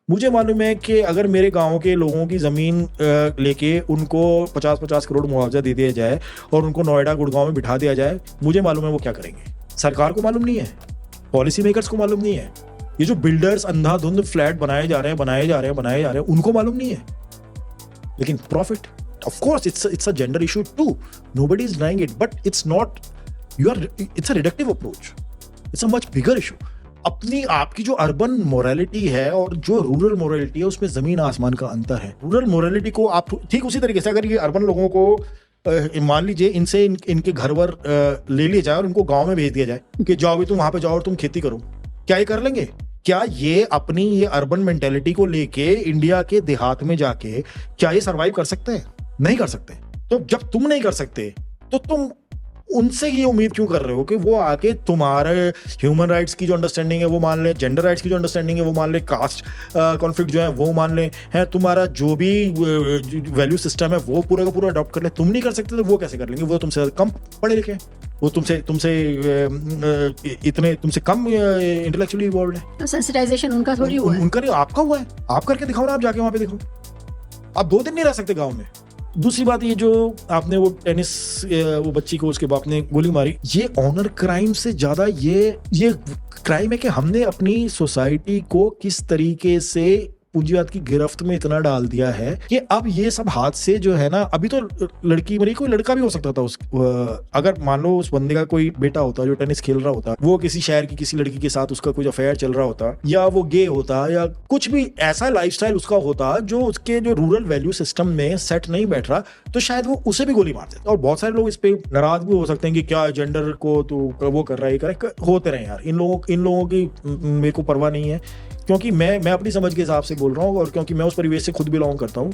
मुझे मालूम है कि अगर मेरे गांव के लोगों की ज़मीन लेके उनको 50-50 करोड़ मुआवजा दे दिया जाए और उनको नोएडा गुड़गांव में बिठा दिया जाए, मुझे मालूम है वो क्या करेंगे। सरकार को मालूम नहीं है, पॉलिसी मेकर्स को मालूम नहीं है, ये जो बिल्डर्स अंधाधुंध फ्लैट बनाए जा रहे हैं उनको मालूम नहीं है। लेकिन profit, of course it's a gender issue too, nobody is denying it, but it's not it's a reductive approach, it's a much bigger issue. अपनी आपकी जो अर्बन मोरालिटी है और जो रूरल मोरालिटी है उसमें जमीन आसमान का अंतर है। रूरल मोरालिटी को आप ठीक उसी तरीके से, अगर ये अर्बन लोगों को मान लीजिए इनसे इनके घर वर ले लिया जाए और इनको गांव में भेज दिया जाए कि जाओ भी तुम वहां पे जाओ और तुम खेती करो, क्या ये कर लेंगे? क्या ये अपनी ये अर्बन मेंटेलिटी को लेके इंडिया के देहात में जाके क्या ये सरवाइव कर सकते हैं? नहीं कर सकते। तो जब तुम नहीं कर सकते तो तुम उनसे ये उम्मीद क्यों कर रहे हो कि वो आके तुम्हारे ह्यूमन राइट्स की जो अंडरस्टैंडिंग है वो मान ले, जेंडर राइट्स की जो अंडरस्टैंडिंग है वो मान ले, कास्ट कॉन्फ्लिक्ट जो है वो मान ले, है तुम्हारा जो भी वैल्यू सिस्टम है वो पूरा का पूरा अडॉप्ट कर ले। तुम नहीं कर सकते तो वो कैसे कर लेंगे? वो तुमसे कम पढ़े लिखे हैं, वो तुमसे कम इंटेलेक्चुअली इवॉल्व है। तो सेंसिटाइजेशन उनका थोड़ी हुआ है, उनका नहीं, आपका हुआ है। आप करके दिखाओ ना, आप जाके वहां पे देखो। आप 2 दिन नहीं रह सकते गाँव में। दूसरी बात, ये जो आपने वो टेनिस वो बच्ची को उसके बाप ने गोली मारी, ये ऑनर क्राइम से ज्यादा ये क्राइम है कि हमने अपनी सोसाइटी को किस तरीके से पूंजीवाद की गिरफ्त में इतना डाल दिया है कि अब ये सब हादसे जो है ना, अभी तो लड़की मरी, कोई लड़का भी हो सकता था अगर मान लो उस बंदे का कोई बेटा होता जो टेनिस खेल रहा होता, वो किसी शहर की किसी लड़की के साथ उसका कुछ अफेयर चल रहा होता, या वो गे होता, या कुछ भी ऐसा लाइफस्टाइल उसका होता जो उसके जो रूरल वैल्यू सिस्टम में सेट नहीं बैठ रहा, तो शायद वो उसे भी गोली मार देता। और बहुत सारे लोग इस पे नाराज भी हो सकते हैं कि क्या जेंडर को तो वो कर रहा है, करे होते रहे यार। इन लोगों की मेरे को परवाह नहीं है, क्योंकि मैं अपनी समझ के हिसाब से बोल रहा हूँ और क्योंकि मैं उस परिवेश से खुद बिलोंग करता हूँ।